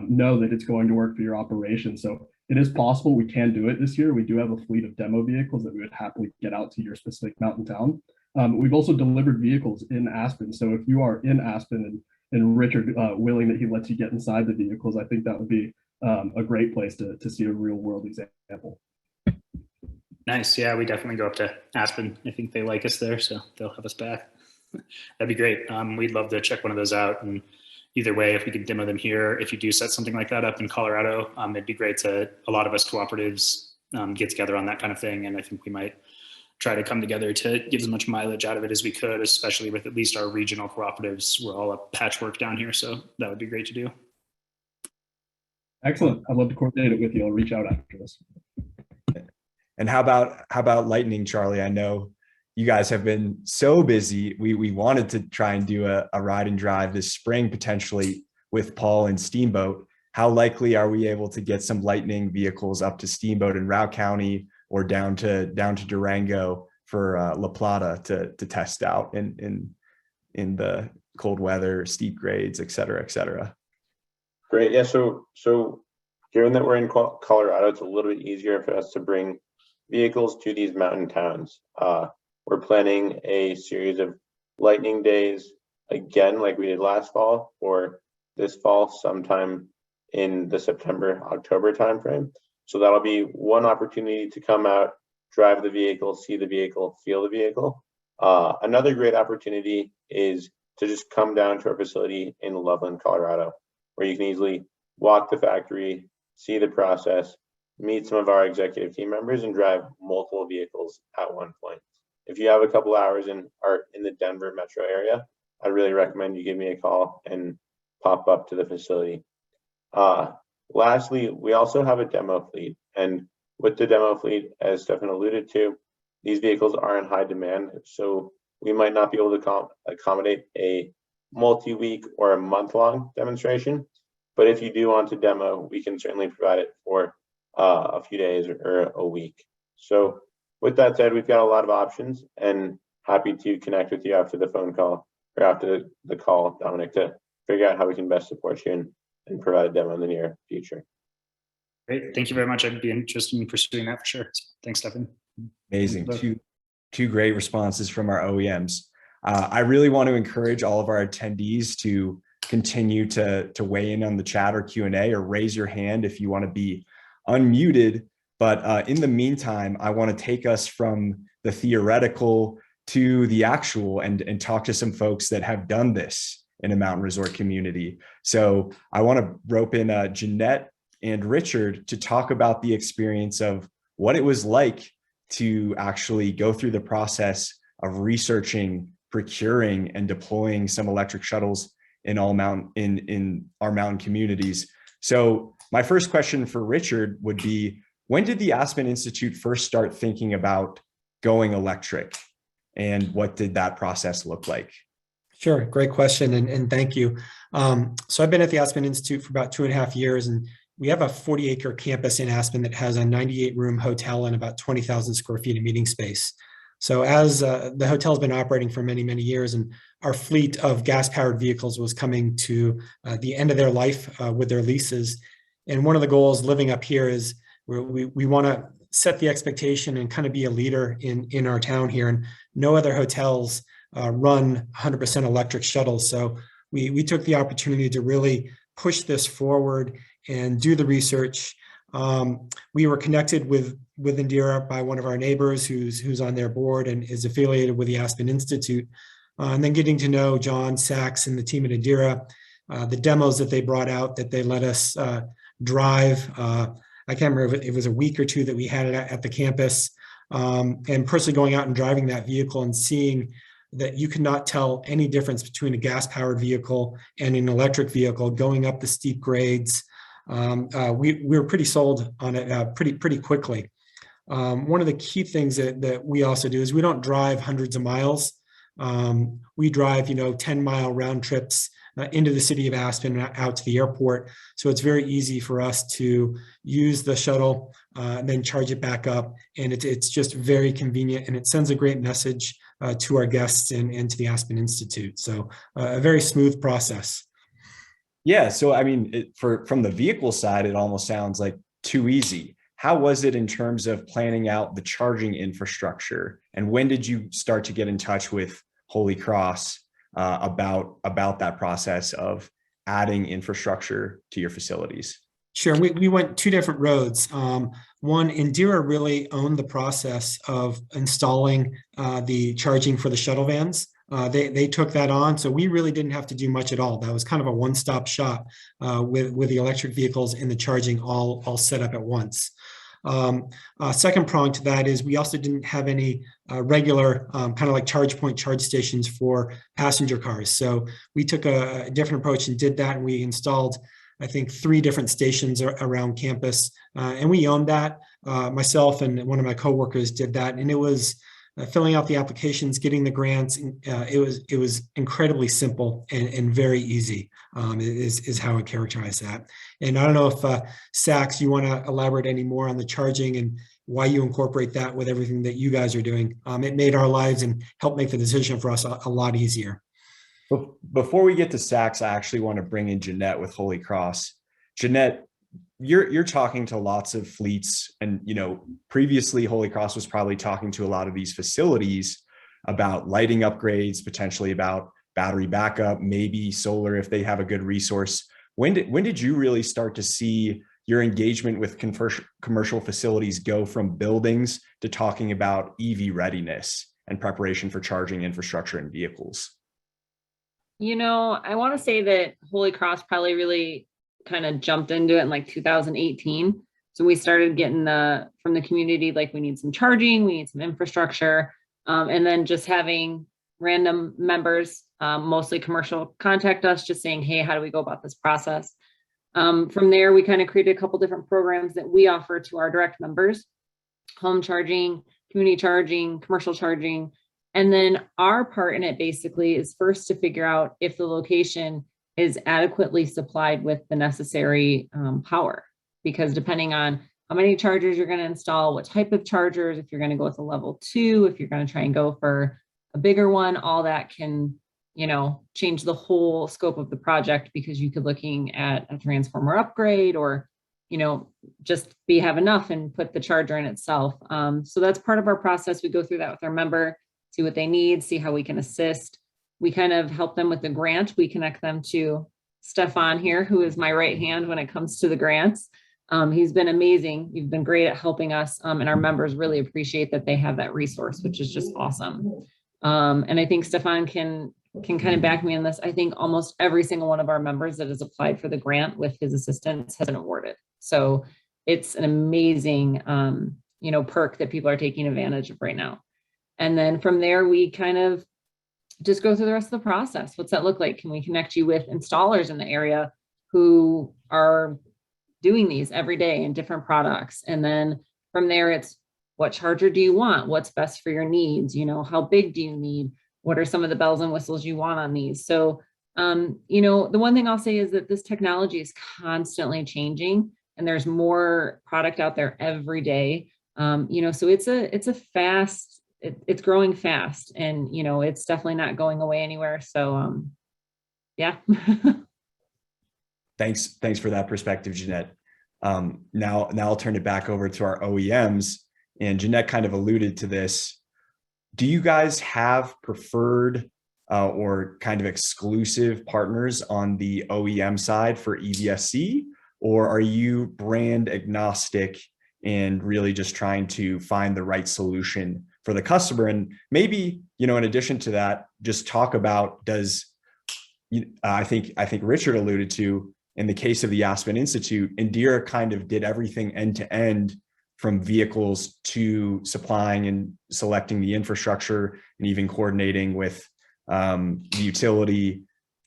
know that it's going to work for your operation. So it is possible we can do it this year. We do have a fleet of demo vehicles that we would happily get out to your specific mountain town. We've also delivered vehicles in Aspen. So if you are in Aspen and Richard willing that he lets you get inside the vehicles, I think that would be a great place to see a real world example. Nice. Yeah, we definitely go up to Aspen. I think they like us there, so they'll have us back. That'd be great. We'd love to check one of those out. And either way, if we could demo them here, if you do set something like that up in Colorado, it'd be great a lot of us cooperatives get together on that kind of thing. And I think we might try to come together to get as much mileage out of it as we could, especially with at least our regional cooperatives. We're all a patchwork down here, so that would be great to do. Excellent. I'd love to coordinate it with you. I'll reach out after this. And how about lightning, Charlie? I know you guys have been so busy. We wanted to try and do a ride and drive this spring potentially with Paul and Steamboat. How likely are we able to get some lightning vehicles up to Steamboat in Route County or down to Durango for La Plata to test out in the cold weather, steep grades, et cetera, et cetera? Great. Yeah. So given that we're in Colorado, it's a little bit easier for us to bring vehicles to these mountain towns. We're planning a series of lightning days again, like we did last fall, or this fall, sometime in the September, October timeframe. So that'll be one opportunity to come out, drive the vehicle, see the vehicle, feel the vehicle. Another great opportunity is to just come down to our facility in Loveland, Colorado, where you can easily walk the factory, see the process, meet some of our executive team members, and drive multiple vehicles at one point. If you have a couple hours and are in the Denver metro area, I'd really recommend you give me a call and pop up to the facility. Lastly, we also have a demo fleet, and with the demo fleet, as Stefan alluded to, these vehicles are in high demand, so we might not be able to accommodate a multi-week or a month-long demonstration, but if you do want to demo, we can certainly provide it for a few days or a week. So with that said, we've got a lot of options, and happy to connect with you after the phone call or after the call, Dominic, to figure out how we can best support you and provide a demo in the near future. Great. Thank you very much. I'd be interested in pursuing that for sure. Thanks, Stefan. Amazing. Two great responses from our OEMs. I really want to encourage all of our attendees to continue to weigh in on the chat or Q&A, or raise your hand if you want to be unmuted. But in the meantime, I want to take us from the theoretical to the actual and talk to some folks that have done this in a mountain resort community. So I want to rope in Jeanette and Richard to talk about the experience of what it was like to actually go through the process of researching, procuring, and deploying some electric shuttles in our mountain communities. So my first question for Richard would be, when did the Aspen Institute first start thinking about going electric, and what did that process look like? Sure, great question, and thank you. So I've been at the Aspen Institute for about 2.5 years, and we have a 40-acre campus in Aspen that has a 98-room hotel and about 20,000 square feet of meeting space. So as the hotel's been operating for many, many years, and our fleet of gas-powered vehicles was coming to the end of their life with their leases. And one of the goals living up here is we want to set the expectation and kind of be a leader in our town here. And no other hotels run 100% electric shuttles. So we took the opportunity to really push this forward and do the research. We were connected with Endera by one of our neighbors who's on their board and is affiliated with the Aspen Institute. And then getting to know John Sachs and the team at Endera, the demos that they brought out that they let us drive. I can't remember if it was a week or two that we had it at the campus, and personally going out and driving that vehicle and seeing that you could not tell any difference between a gas-powered vehicle and an electric vehicle going up the steep grades. We were pretty sold on it pretty quickly. One of the key things that we also do is we don't drive hundreds of miles. We drive, 10-mile round trips into the city of Aspen and out to the airport. So it's very easy for us to use the shuttle and then charge it back up. And it's just very convenient, and it sends a great message to our guests and to the Aspen Institute. So a very smooth process. Yeah. So, I mean, from the vehicle side, it almost sounds like too easy. How was it in terms of planning out the charging infrastructure? And when did you start to get in touch with Holy Cross about that process of adding infrastructure to your facilities? Sure. We went two different roads. One, Endera really owned the process of installing the charging for the shuttle vans. They took that on, so we really didn't have to do much at all. That was kind of a one-stop shop with the electric vehicles and the charging all set up at once. Second prong to that is we also didn't have any regular kind of like charge point charge stations for passenger cars. So we took a different approach and did that. And we installed, I think, 3 different stations around campus. And we owned that. Myself and one of my coworkers did that. And it was filling out the applications, getting the grants. It was incredibly simple and very easy is how I characterize that. And I don't know if Sax, you want to elaborate any more on the charging and why you incorporate that with everything that you guys are doing. It made our lives and helped make the decision for us a lot easier. Before we get to Sax, I actually want to bring in Jeanette with Holy Cross. Jeanette, you're talking to lots of fleets, and previously Holy Cross was probably talking to a lot of these facilities about lighting upgrades, potentially about battery backup, maybe solar if they have a good resource. When did you really start to see your engagement with commercial facilities go from buildings to talking about EV readiness and preparation for charging infrastructure and vehicles? I want to say that Holy Cross probably really kind of jumped into it in like 2018. So we started getting from the community, like we need some charging, we need some infrastructure, and then just having random members, mostly commercial, contact us just saying, hey, how do we go about this process? From there, we kind of created a couple different programs that we offer to our direct members: home charging, community charging, commercial charging. And then our part in it basically is first to figure out if the location is adequately supplied with the necessary power, because depending on how many chargers you're going to install, what type of chargers, if you're going to go with a level 2, if you're going to try and go for a bigger one, all that can, change the whole scope of the project, because you could looking at a transformer upgrade or, just have enough and put the charger in itself. So that's part of our process. We go through that with our member, see what they need, see how we can assist. We kind of help them with the grant. We connect them to Stefan here, who is my right hand when it comes to the grants. He's been amazing. You've been great at helping us, and our members really appreciate that they have that resource, which is just awesome. And I think Stefan can kind of back me on this. I think almost every single one of our members that has applied for the grant with his assistance has been awarded. So it's an amazing, perk that people are taking advantage of right now. And then from there, we kind of just go through the rest of the process. What's that look like? Can we connect you with installers in the area who are doing these every day in different products? And then from there, it's what charger do you want? What's best for your needs? How big do you need? What are some of the bells and whistles you want on these? So, the one thing I'll say is that this technology is constantly changing, and there's more product out there every day. So it's a fast, it's growing fast, and it's definitely not going away anywhere. So yeah. Thanks for that perspective, Jeanette. Now I'll turn it back over to our OEMs, and Jeanette kind of alluded to this. Do you guys have preferred or kind of exclusive partners on the OEM side for EVSC, or are you brand agnostic and really just trying to find the right solution for the customer? And maybe, in addition to that, just talk about, I think Richard alluded to, in the case of the Aspen Institute, Endera kind of did everything end to end, from vehicles to supplying and selecting the infrastructure, and even coordinating with the utility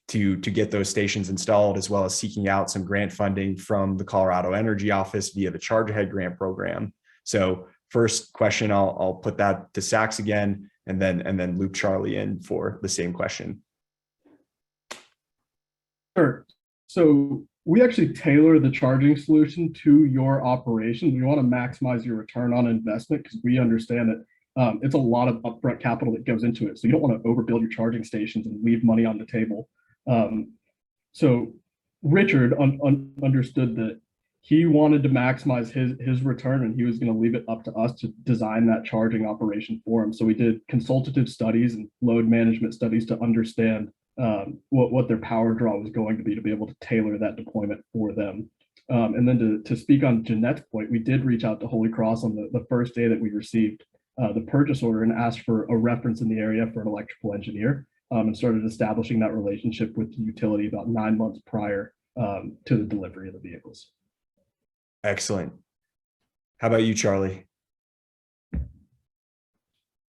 to get those stations installed, as well as seeking out some grant funding from the Colorado Energy Office via the Charge Ahead grant program. So first question, I'll put that to Sax again, and then loop Charlie in for the same question. Sure. So we actually tailor the charging solution to your operation. We want to maximize your return on investment, because we understand that it's a lot of upfront capital that goes into it. So you don't want to overbuild your charging stations and leave money on the table. So Richard understood that he wanted to maximize his return, and he was going to leave it up to us to design that charging operation for him. So we did consultative studies and load management studies to understand what their power draw was going to be able to tailor that deployment for them. And then to speak on Jeanette's point, we did reach out to Holy Cross on the first day that we received the purchase order and asked for a reference in the area for an electrical engineer, and started establishing that relationship with the utility about 9 months prior to the delivery of the vehicles. Excellent. How about you, Charlie?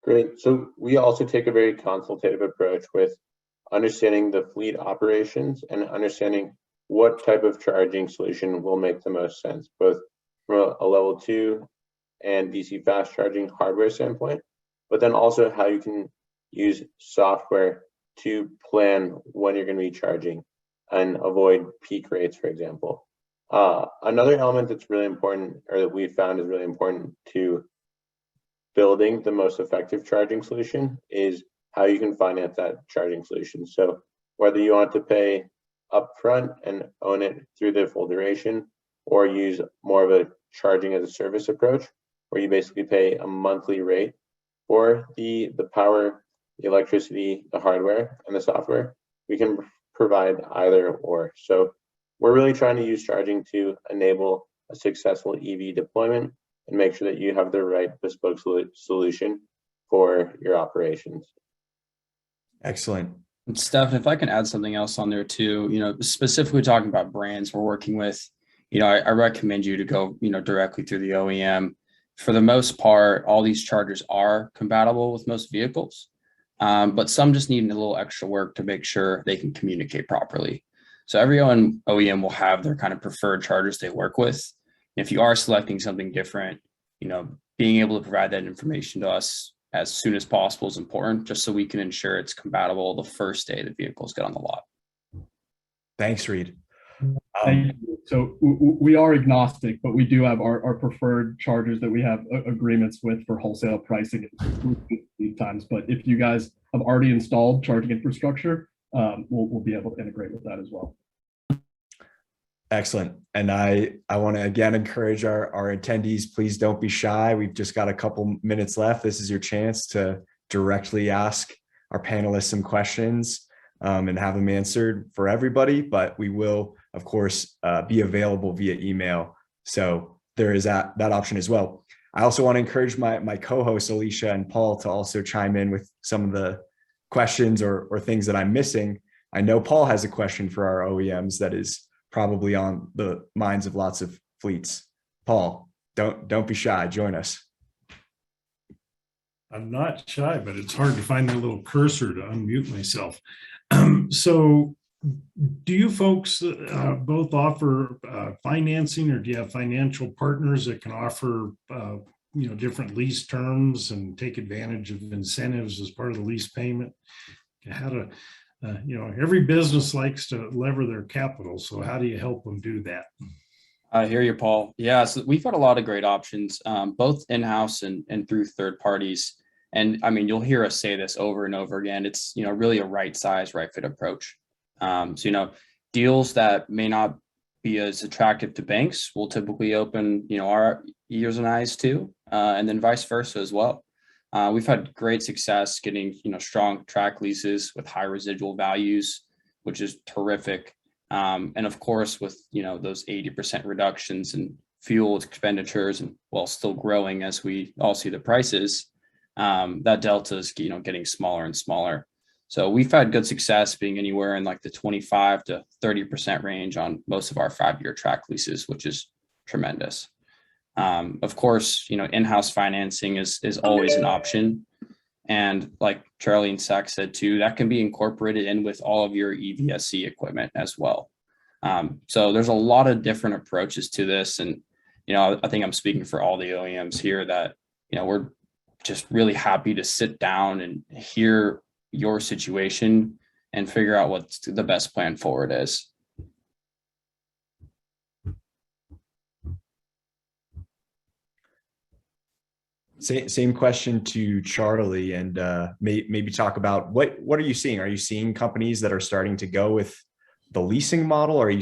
Great. So we also take a very consultative approach with understanding the fleet operations and understanding what type of charging solution will make the most sense, both from a level 2 and DC fast charging hardware standpoint, but then also how you can use software to plan when you're going to be charging and avoid peak rates, for example. Another element that's really important, or that we found is really important to building the most effective charging solution, is how you can finance that charging solution. So whether you want to pay upfront and own it through the full duration, or use more of a charging as a service approach, where you basically pay a monthly rate for the power, the electricity, the hardware, and the software, we can provide either or. So we're really trying to use charging to enable a successful EV deployment and make sure that you have the right bespoke solution for your operations. Excellent. And Steph, if I can add something else on there too, specifically talking about brands we're working with, I recommend you to go, directly through the OEM. For the most part, all these chargers are compatible with most vehicles, but some just need a little extra work to make sure they can communicate properly. So every OEM will have their kind of preferred chargers they work with. If you are selecting something different, being able to provide that information to us as soon as possible is important, just so we can ensure it's compatible the first day the vehicles get on the lot. Thanks, Reed. Thank you. So we are agnostic, but we do have our preferred chargers that we have agreements with for wholesale pricing and lead times. But if you guys have already installed charging infrastructure, we'll be able to integrate with that as well. Excellent. And I want to again encourage our attendees, please don't be shy. We've just got a couple minutes left. This is your chance to directly ask our panelists some questions and have them answered for everybody, but we will, of course, be available via email. So there is that option as well. I also want to encourage my co-hosts, Alicia and Paul, to also chime in with some of the questions or things that I'm missing. I know Paul has a question for our OEMs that is probably on the minds of lots of fleets. Paul, don't be shy, join us. I'm not shy, but it's hard to find that little cursor to unmute myself. So do you folks both offer financing, or do you have financial partners that can offer different lease terms and take advantage of incentives as part of the lease payment? How to every business likes to lever their capital. So how do you help them do that? I hear you, Paul. Yeah, so we've got a lot of great options, both in-house and through third parties. And I mean, you'll hear us say this over and over again. It's, really a right size, right fit approach. So, deals that may not be as attractive to banks will typically open, our ears and eyes to, and then vice versa as well. We've had great success getting, strong track leases with high residual values, which is terrific. And of course, with, those 80% reductions in fuel expenditures and while still growing as we all see the prices, that delta is, getting smaller and smaller. So we've had good success being anywhere in like the 25 to 30% range on most of our 5-year track leases, which is tremendous. Of course, in-house financing is always an option. And like Charlie and Zach said too, that can be incorporated in with all of your EVSE equipment as well. So there's a lot of different approaches to this. And, I think I'm speaking for all the OEMs here that, we're just really happy to sit down and hear your situation and figure out what the best plan forward is. Same question to Charlie, and maybe talk about what are you seeing? Are you seeing companies that are starting to go with the leasing model? Or are you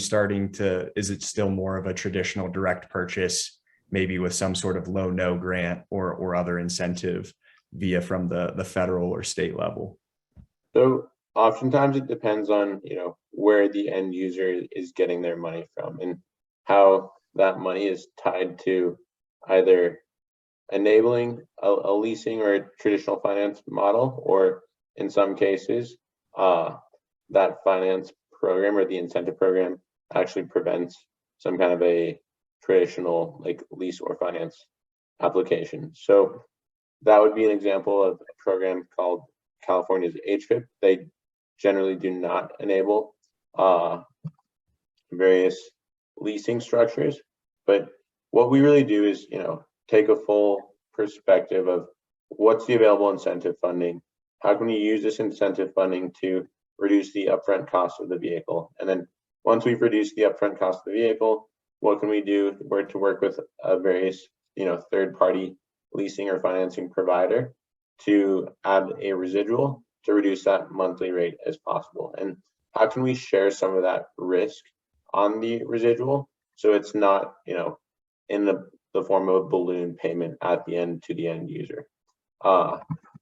is it still more of a traditional direct purchase, maybe with some sort of low-no grant or other incentive from the federal or state level? So oftentimes it depends on, where the end user is getting their money from and how that money is tied to either enabling a leasing or a traditional finance model, or in some cases, that finance program or the incentive program actually prevents some kind of a traditional like lease or finance application. So that would be an example of a program called California's HVIP. They generally do not enable various leasing structures, but what we really do is, take a full perspective of what's the available incentive funding, how can we use this incentive funding to reduce the upfront cost of the vehicle, and then once we've reduced the upfront cost of the vehicle, what can we do to work with various third-party leasing or financing provider to add a residual to reduce that monthly rate as possible, and how can we share some of that risk on the residual so it's not in the form of a balloon payment at the end to the end user.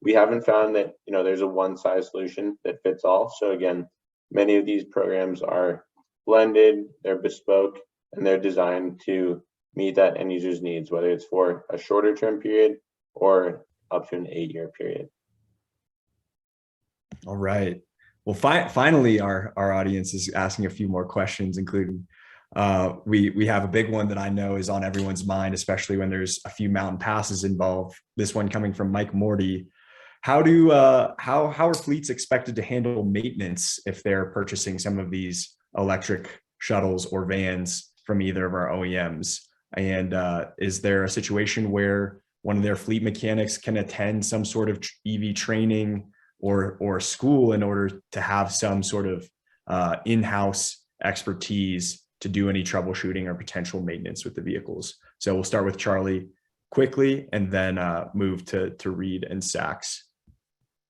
We haven't found that there's a one-size solution that fits all. So again, many of these programs are blended, they're bespoke, and they're designed to meet that end user's needs, whether it's for a shorter term period or up to an 8-year period. All right. Well, finally, our audience is asking a few more questions, including we have a big one that I know is on everyone's mind, especially when there's a few mountain passes involved. This one coming from Mike Morty. How are fleets expected to handle maintenance if they're purchasing some of these electric shuttles or vans from either of our OEMs? And is there a situation where one of their fleet mechanics can attend some sort of EV training or school in order to have some sort of in-house expertise to do any troubleshooting or potential maintenance with the vehicles? So we'll start with Charlie quickly and then move to Reed and Sachs.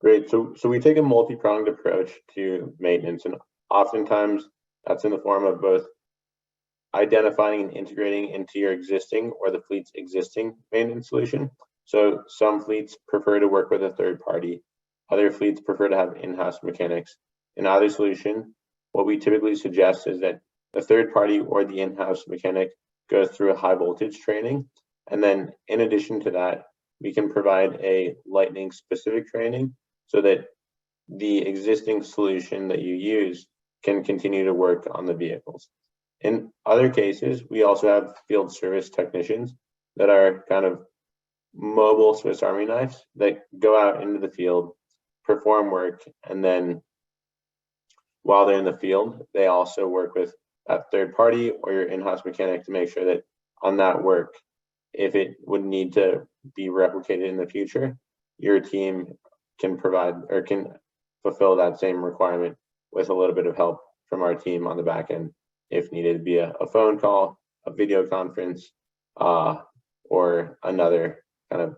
Great. So we take a multi-pronged approach to maintenance, and oftentimes that's in the form of both identifying and integrating into your existing or the fleet's existing maintenance solution. So some fleets prefer to work with a third party. Other fleets prefer to have in-house mechanics. In either solution, what we typically suggest is that the third party or the in-house mechanic goes through a high voltage training. And then in addition to that, we can provide a lightning specific training so that the existing solution that you use can continue to work on the vehicles. In other cases, we also have field service technicians that are kind of mobile Swiss Army knives that go out into the field, perform work, and then while they're in the field, they also work with that third party or your in-house mechanic to make sure that on that work, if it would need to be replicated in the future, your team can provide or can fulfill that same requirement with a little bit of help from our team on the back end, if needed via a phone call, a video conference, or another kind of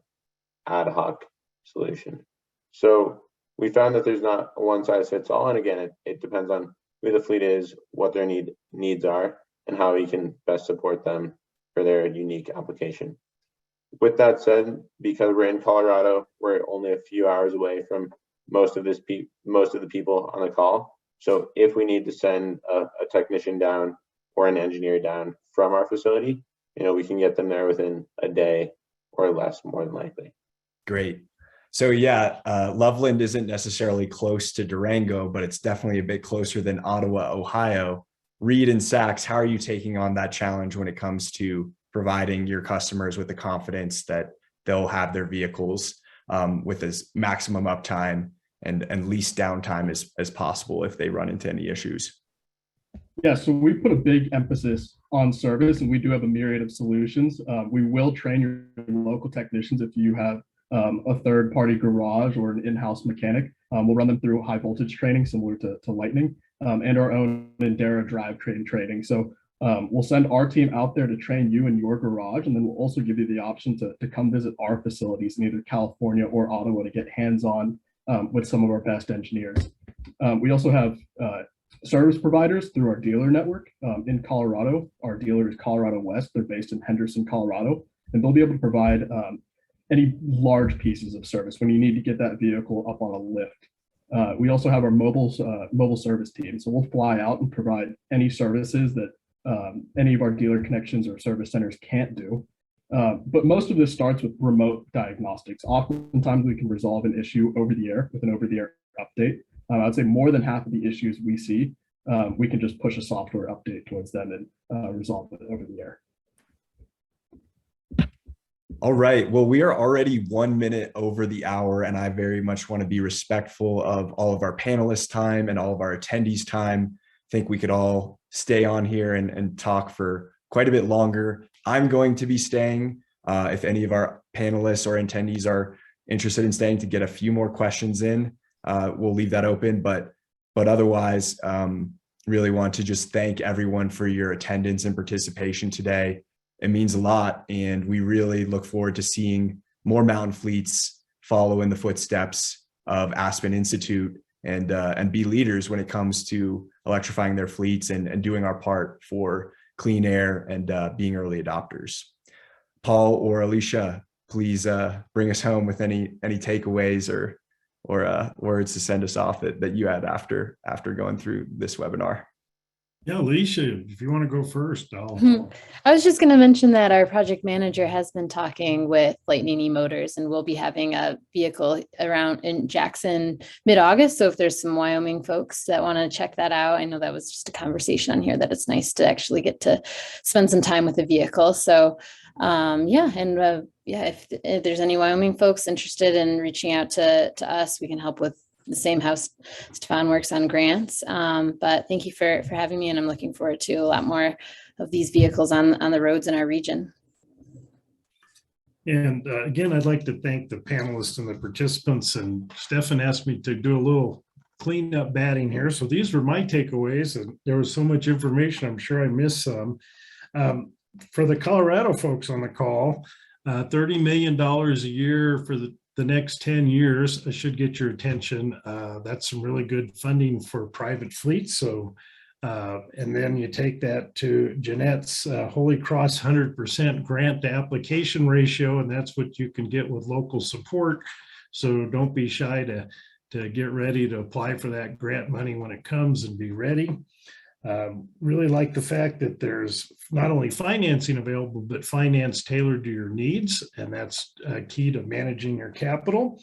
ad hoc solution. So we found that there's not a one size fits all. And again, it depends on who the fleet is, what their needs are, and how we can best support them for their unique application. With that said, because we're in Colorado, we're only a few hours away from most of the people on the call. So if we need to send a technician down or an engineer down from our facility, we can get them there within a day or less, more than likely. Great. So yeah, Loveland isn't necessarily close to Durango, but it's definitely a bit closer than Ottawa, Ohio. Reed and Sachs, how are you taking on that challenge when it comes to providing your customers with the confidence that they'll have their vehicles with as maximum uptime and least downtime as possible if they run into any issues? Yeah, so we put a big emphasis on service, and we do have a myriad of solutions. We will train your local technicians if you have a third-party garage or an in-house mechanic. We'll run them through high voltage training similar to Lightning and our own Endera drivetrain training. So we'll send our team out there to train you in your garage, and then we'll also give you the option to come visit our facilities in either California or Ottawa to get hands-on with some of our best engineers. We also have service providers through our dealer network in Colorado. Our dealer is Colorado West. They're based in Henderson, Colorado, and they'll be able to provide any large pieces of service when you need to get that vehicle up on a lift. We also have our mobile service team. So we'll fly out and provide any services that any of our dealer connections or service centers can't do. But most of this starts with remote diagnostics. Oftentimes we can resolve an issue over the air with an over-the-air update. I'd say more than half of the issues we see, we can just push a software update towards them and resolve it over the air. All right. Well, we are already 1 minute over the hour, and I very much want to be respectful of all of our panelists' time and all of our attendees' time. I think we could all stay on here and talk for quite a bit longer. I'm going to be staying. If any of our panelists or attendees are interested in staying to get a few more questions in, we'll leave that open. But otherwise, really want to just thank everyone for your attendance and participation today. It means a lot, and we really look forward to seeing more mountain fleets follow in the footsteps of Aspen Institute and be leaders when it comes to electrifying their fleets and doing our part for clean air and being early adopters. Paul or Alicia, please bring us home with any takeaways or words to send us off that you had after going through this webinar. Yeah, Alicia, if you want to go first, I was just going to mention that our project manager has been talking with Lightning eMotors, and we'll be having a vehicle around in Jackson mid-August. So if there's some Wyoming folks that want to check that out, I know that was just a conversation on here that it's nice to actually get to spend some time with the vehicle. So if there's any Wyoming folks interested in reaching out to us, we can help with the same house Stefan works on grants. But thank you for having me, and I'm looking forward to a lot more of these vehicles on the roads in our region. And again, I'd like to thank the panelists and the participants. And Stefan asked me to do a little cleanup batting here. So these were my takeaways, and there was so much information, I'm sure I missed some. For the Colorado folks on the call, $30 million a year for the next 10 years should get your attention. That's some really good funding for private fleets. So, and then you take that to Jeanette's Holy Cross 100% grant to application ratio, and that's what you can get with local support. So don't be shy to get ready to apply for that grant money when it comes, and be ready. Really like the fact that there's not only financing available, but finance tailored to your needs, and that's key to managing your capital.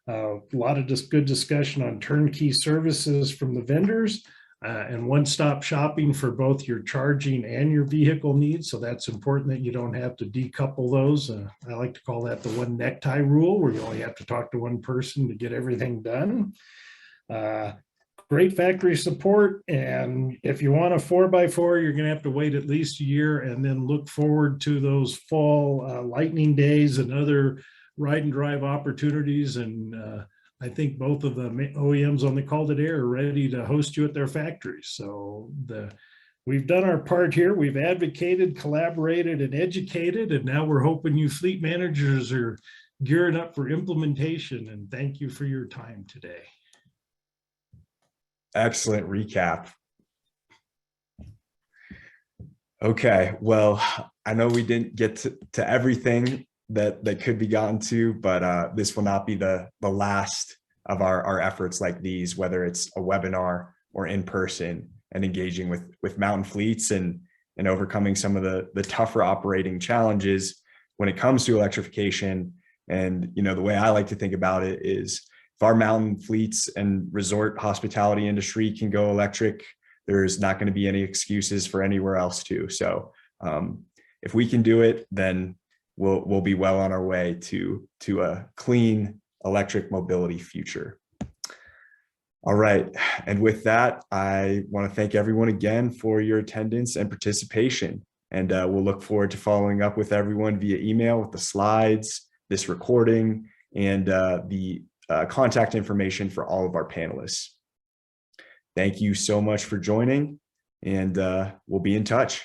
A lot of just good discussion on turnkey services from the vendors and one-stop shopping for both your charging and your vehicle needs. So that's important that you don't have to decouple those. I like to call that the one necktie rule, where you only have to talk to one person to get everything done. Great factory support, and if you want a 4x4, you're going to have to wait at least a year, and then look forward to those fall lightning days and other ride and drive opportunities. And I think both of the OEMs on the call today are ready to host you at their factories. So we've done our part here. We've advocated, collaborated, and educated, and now we're hoping you fleet managers are gearing up for implementation. And thank you for your time today. Excellent recap. Okay, well, I know we didn't get to everything that could be gotten to, but this will not be the last of our efforts like these, whether it's a webinar or in person, and engaging with mountain fleets and overcoming some of the tougher operating challenges when it comes to electrification. And the way I like to think about it is, if our mountain fleets and resort hospitality industry can go electric, there's not going to be any excuses for anywhere else to. So if we can do it, then we'll be well on our way to a clean electric mobility future. All right. And with that, I want to thank everyone again for your attendance and participation. And we'll look forward to following up with everyone via email with the slides, this recording, and the contact information for all of our panelists. Thank you so much for joining, and we'll be in touch.